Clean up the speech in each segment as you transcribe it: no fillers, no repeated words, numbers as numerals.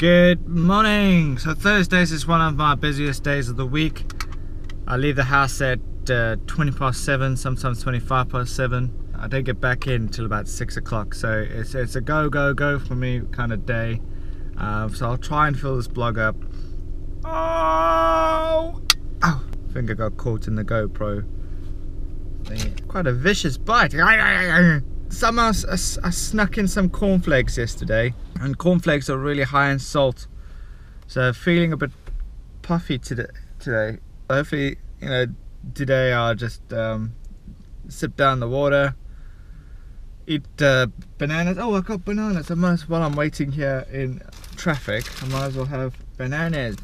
Good morning. So Thursdays is one of my busiest days of the week. I leave the house at 20 past 7, sometimes 25 past 7. I don't get back in until about 6 o'clock, so it's a go for me kind of day. So I'll try and fill this blog up. Oh! Finger got caught in the GoPro. Quite a vicious bite. Somehow I snuck in some cornflakes yesterday, and cornflakes are really high in salt, so feeling a bit puffy today. Hopefully, today I'll just sip down the water, eat bananas. Oh, I got bananas. While I'm waiting here in traffic, I might as well have bananas.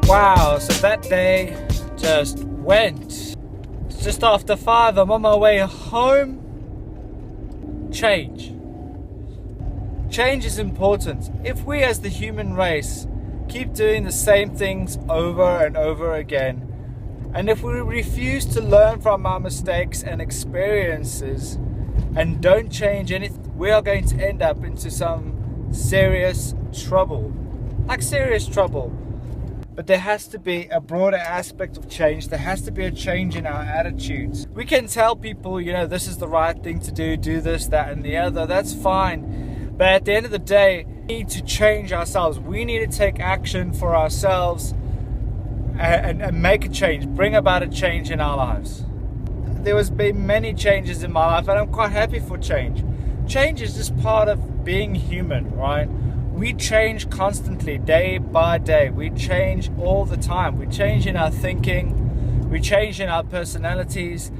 Wow, so that day just went. It's just after 5, I'm on my way home. Change is important. If we as the human race keep doing the same things over and over again, and if we refuse to learn from our mistakes and experiences and don't change anything, we are going to end up into some serious trouble. Like serious trouble. But there has to be a broader aspect of change. There has to be a change in our attitudes. We can tell people, this is the right thing to do this, that, and the other. That's fine. But at the end of the day, we need to change ourselves. We need to take action for ourselves and make a change, bring about a change in our lives. There has been many changes in my life, and I'm quite happy for change. Change is just part of being human, right? We change constantly, day by day. We change all the time. We change in our thinking. We change in our personalities.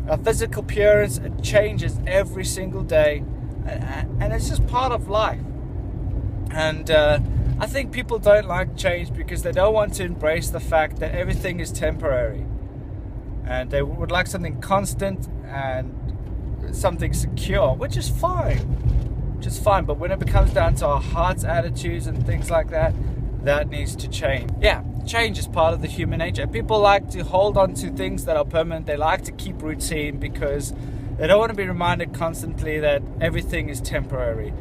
Our physical appearance, it changes every single day. And it's just part of life. And I think people don't like change because they don't want to embrace the fact that everything is temporary. And they would like something constant and something secure, which is fine. But when it comes down to our hearts, attitudes and things like that, that needs to change. Yeah, change is part of the human nature. People like to hold on to things that are permanent. They like to keep routine because they don't want to be reminded constantly that everything is temporary.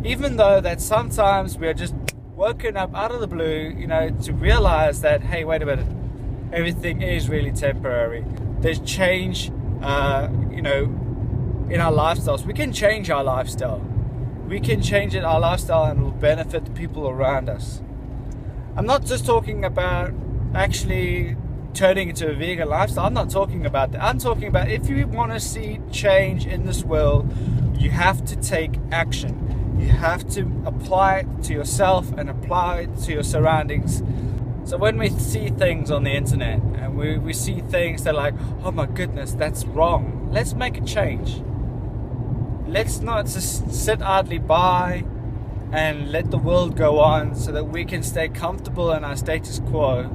Even though that sometimes we are just woken up out of the blue, to realize that, hey, wait a minute, everything is really temporary. There's change, in our lifestyles. We can change our lifestyle. We can change our lifestyle and it will benefit the people around us. I'm not just talking about actually turning into a vegan lifestyle. I'm not talking about that. I'm talking about if you want to see change in this world, you have to take action. You have to apply it to yourself and apply it to your surroundings. So when we see things on the internet and we see things that are like, oh my goodness, that's wrong. Let's make a change. Let's not just sit idly by and let the world go on so that we can stay comfortable in our status quo.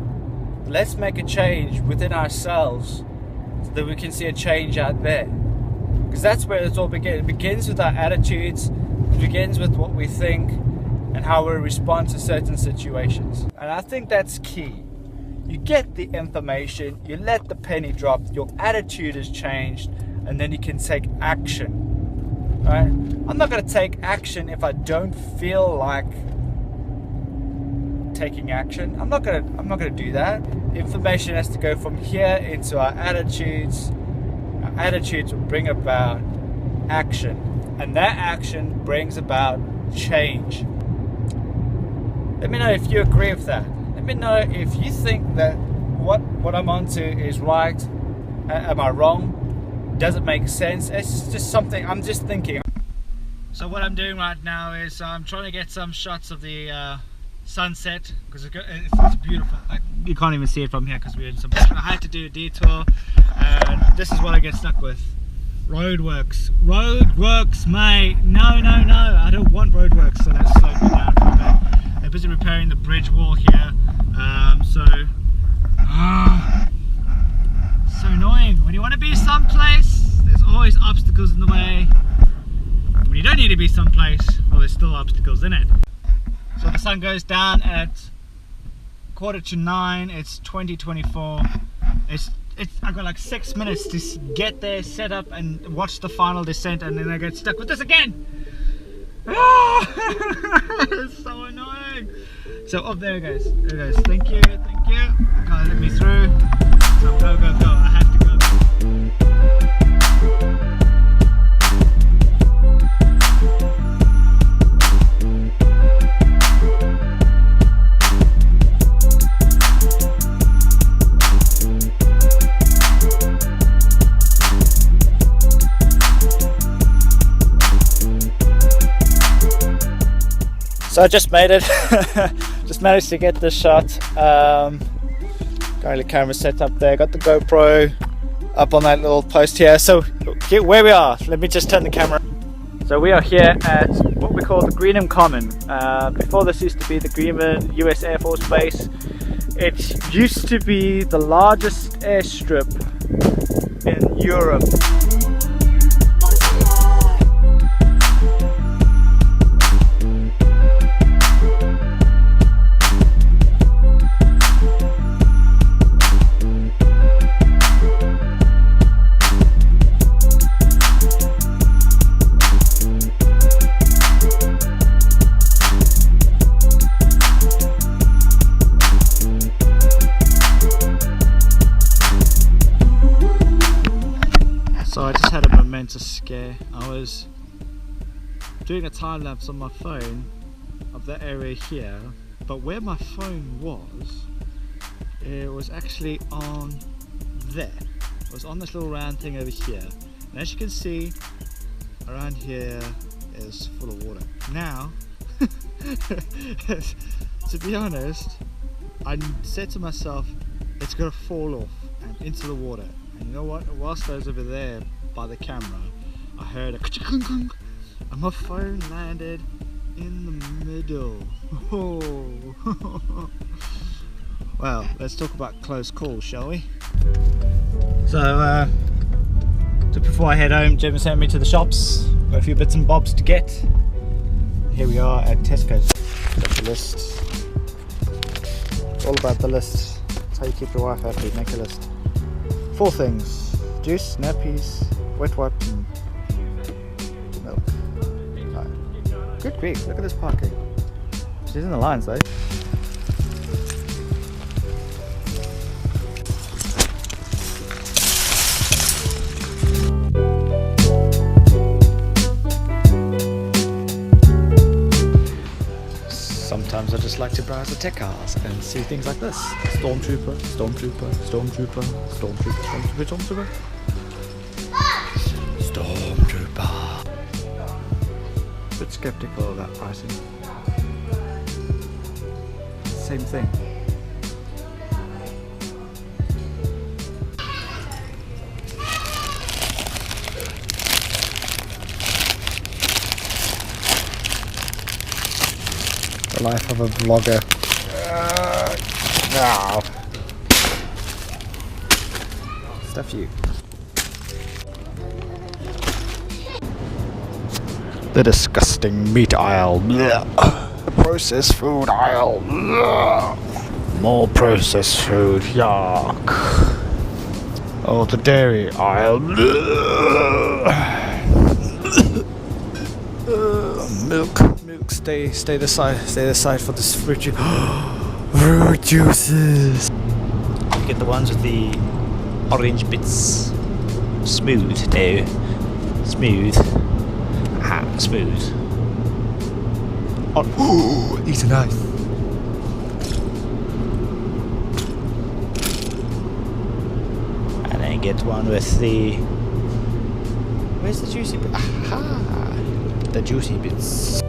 Let's make a change within ourselves so that we can see a change out there. Because that's where it all begins. It begins with our attitudes, it begins with what we think and how we respond to certain situations. And I think that's key. You get the information, you let the penny drop, your attitude has changed, and then you can take action. Right? I'm not going to take action if I don't feel like taking action. I'm not going to do that. The information has to go from here into our attitudes. Our attitudes will bring about action, and that action brings about change. Let me know if you agree with that. Let me know if you think that what I'm onto is right. Am I wrong? Does it make sense? It's just something I'm just thinking. So what I'm doing right now is I'm trying to get some shots of the sunset because it's beautiful. You can't even see it from here because we're in some. I had to do a detour, and this is what I get stuck with. Roadworks, mate. No. I don't want roadworks, so that's slowed me down for a bit. They're busy repairing the bridge wall here, so annoying. When you want to be someplace, there's always obstacles. still obstacles in it. So the sun goes down at 9:15. It's 2024. I got like 6 minutes to get there, set up, and watch the final descent, and then I get stuck with this again. It's so annoying. So up there it goes. There it goes. Thank you, thank you. Can't let me through. So go, go, go. I have to go. So I just made it. Just managed to get this shot. Got the camera set up there. Got the GoPro up on that little post here. So where we are, let me just turn the camera. So we are here at what we call the Greenham Common. Before this used to be the Greenham US Air Force Base. It used to be the largest airstrip in Europe. So I just had a momentous scare. I was doing a time lapse on my phone of that area here, but where my phone was, it was actually on there. It was on this little round thing over here. And as you can see, around here is full of water. Now, to be honest, I said to myself, it's gonna fall off and into the water. And you know what? Whilst I was over there by the camera, I heard a ka-ching-kung, and my phone landed in the middle. Oh. Well, let's talk about close calls, shall we? So before I head home, Jim sent me to the shops. Got a few bits and bobs to get. Here we are at Tesco's. Got the list. It's all about the list. That's how you keep your wife happy. Make a list. 4 things: juice, nappies, wet wipes, and milk. Right. Good grief, look at this parking. She's in the lines though. Sometimes I just like to browse the tech cars and see things like this. Stormtrooper, Stormtrooper, Stormtrooper, Stormtrooper, Stormtrooper, Stormtrooper. Stormtrooper. Bit skeptical of that pricing. Same thing. The life of a vlogger. No. Stuff you. The disgusting meat aisle. Processed food aisle. More processed food. Yuck. Oh, the dairy aisle. Milk. Stay this side for this fruit juice. Fruit juices. You get the ones with the orange bits. Smooth, no. Smooth. Ah, smooth. Oh, eat a knife. And then get one with the. Where's the juicy bit? Aha! The juicy bits.